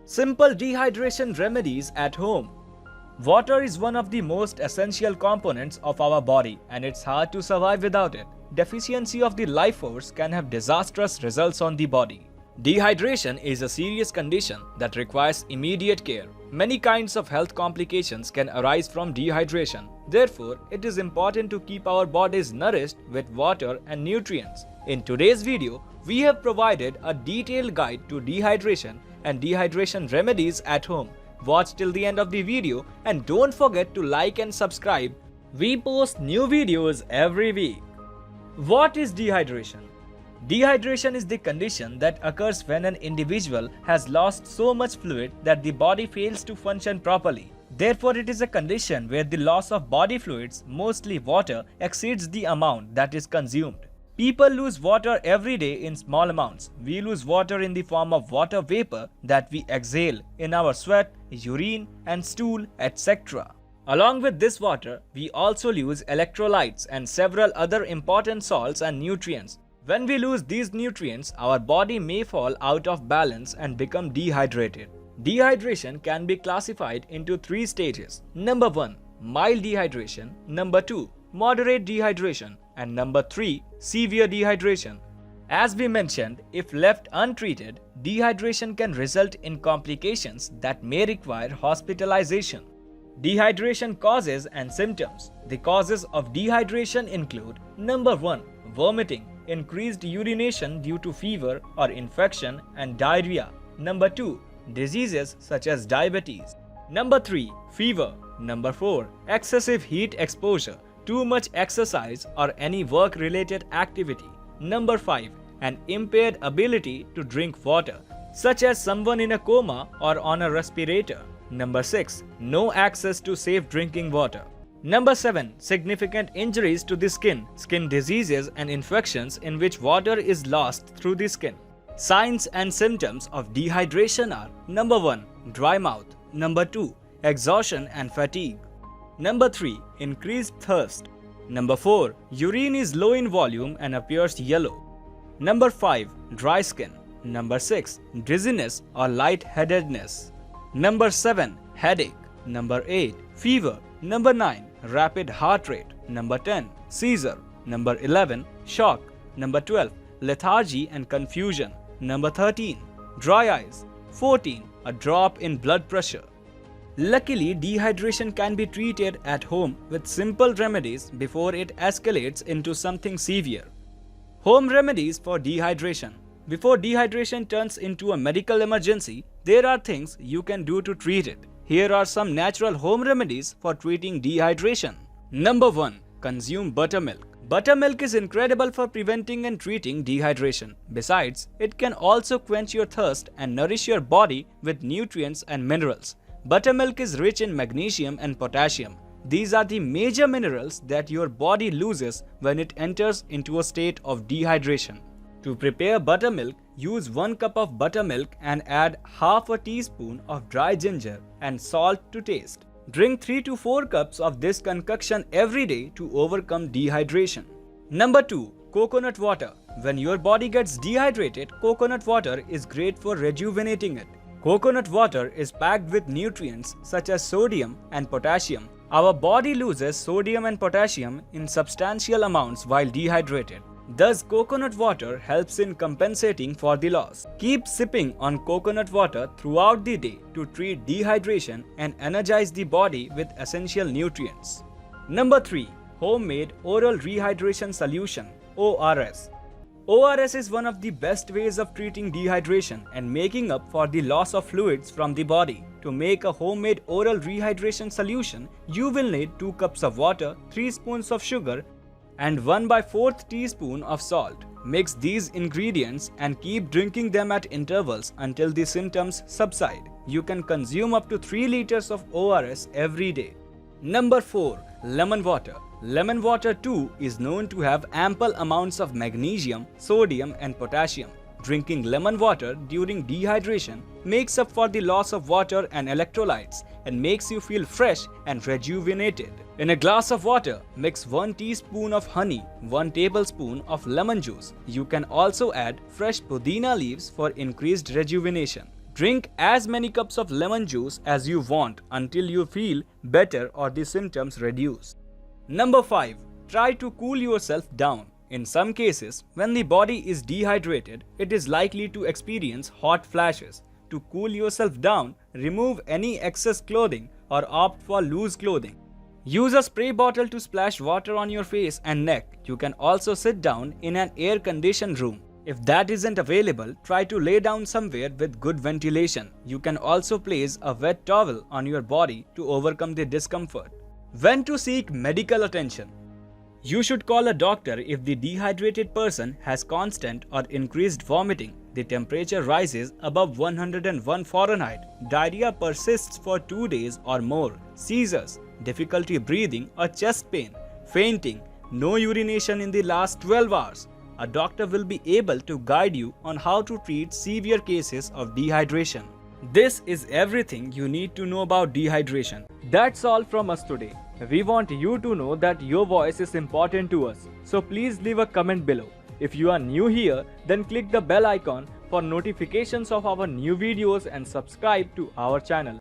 Simple dehydration remedies at home. Water is one of the most essential components of our body and it's hard to survive without it. Deficiency of the life force can have disastrous results on the body. Dehydration is a serious condition that requires immediate care. Many kinds of health complications can arise from dehydration. Therefore, it is important to keep our bodies nourished with water and nutrients. In today's video, we have provided a detailed guide to dehydration and dehydration remedies at home. Watch till the end of the video and don't forget to like and subscribe. We post new videos every week. What is dehydration? Dehydration is the condition that occurs when an individual has lost so much fluid that the body fails to function properly. Therefore, it is a condition where the loss of body fluids, mostly water, exceeds the amount that is consumed. People lose water every day in small amounts. We lose water in the form of water vapor that we exhale in our sweat, urine, and stool, etc. Along with this water, we also lose electrolytes and several other important salts and nutrients. When we lose these nutrients, our body may fall out of balance and become dehydrated. Dehydration can be classified into 3 stages. Number 1, mild dehydration. Number 2, moderate dehydration. And number 3, severe dehydration. As we mentioned, if left untreated, dehydration can result in complications that may require hospitalization. Dehydration causes and symptoms. The causes of dehydration include: number 1, vomiting, increased urination due to fever or infection and diarrhea. Number 2, diseases such as diabetes. Number 3, fever. Number 4, excessive heat exposure, too much exercise or any work-related activity. Number 5, an impaired ability to drink water, such as someone in a coma or on a respirator. Number 6, no access to safe drinking water. Number 7, significant injuries to the skin diseases and infections in which water is lost through the skin. Signs and symptoms of dehydration are: number 1, dry mouth. Number 2, exhaustion and fatigue. Number 3, increased thirst. Number 4, urine is low in volume and appears yellow. Number 5, dry skin. Number 6, dizziness or lightheadedness. Number 7, headache. Number 8, fever. Number 9, rapid heart rate. Number 10, seizure. Number 11, shock. Number 12, lethargy and confusion. Number 13, dry eyes. 14, a drop in blood pressure. Luckily, dehydration can be treated at home with simple remedies before it escalates into something severe. Home remedies for dehydration. Before dehydration turns into a medical emergency, there are things you can do to treat it. Here are some natural home remedies for treating dehydration. Number 1, consume buttermilk. Buttermilk is incredible for preventing and treating dehydration. Besides, it can also quench your thirst and nourish your body with nutrients and minerals. Buttermilk is rich in magnesium and potassium. These are the major minerals that your body loses when it enters into a state of dehydration. To prepare buttermilk, use 1 cup of buttermilk and add half a teaspoon of dry ginger and salt to taste. Drink 3 to 4 cups of this concoction every day to overcome dehydration. Number 2, coconut water. When your body gets dehydrated, coconut water is great for rejuvenating it. Coconut water is packed with nutrients such as sodium and potassium. Our body loses sodium and potassium in substantial amounts while dehydrated. Thus, coconut water helps in compensating for the loss. Keep sipping on coconut water throughout the day to treat dehydration and energize the body with essential nutrients. Number 3, homemade oral rehydration solution (ORS). ORS is one of the best ways of treating dehydration and making up for the loss of fluids from the body. To make a homemade oral rehydration solution, you will need 2 cups of water, 3 spoons of sugar, and 1/4 teaspoon of salt. Mix these ingredients and keep drinking them at intervals until the symptoms subside. You can consume up to 3 liters of ORS every day. Number 4, lemon water. Lemon water too is known to have ample amounts of magnesium, sodium and potassium. Drinking lemon water during dehydration makes up for the loss of water and electrolytes and makes you feel fresh and rejuvenated. In a glass of water, mix 1 teaspoon of honey, 1 tablespoon of lemon juice. You can also add fresh pudina leaves for increased rejuvenation. Drink as many cups of lemon juice as you want until you feel better or the symptoms reduce. Number 5. Try to cool yourself down. In some cases, when the body is dehydrated, it is likely to experience hot flashes. To cool yourself down, remove any excess clothing or opt for loose clothing. Use a spray bottle to splash water on your face and neck. You can also sit down in an air-conditioned room. If that isn't available, try to lay down somewhere with good ventilation. You can also place a wet towel on your body to overcome the discomfort. When to seek medical attention? You should call a doctor if the dehydrated person has constant or increased vomiting, the temperature rises above 101 Fahrenheit, diarrhea persists for 2 days or more, seizures, difficulty breathing or chest pain, fainting, no urination in the last 12 hours. A doctor will be able to guide you on how to treat severe cases of dehydration. This is everything you need to know about dehydration. That's all from us today. We want you to know that your voice is important to us. So please leave a comment below. If you are new here, then click the bell icon for notifications of our new videos and subscribe to our channel.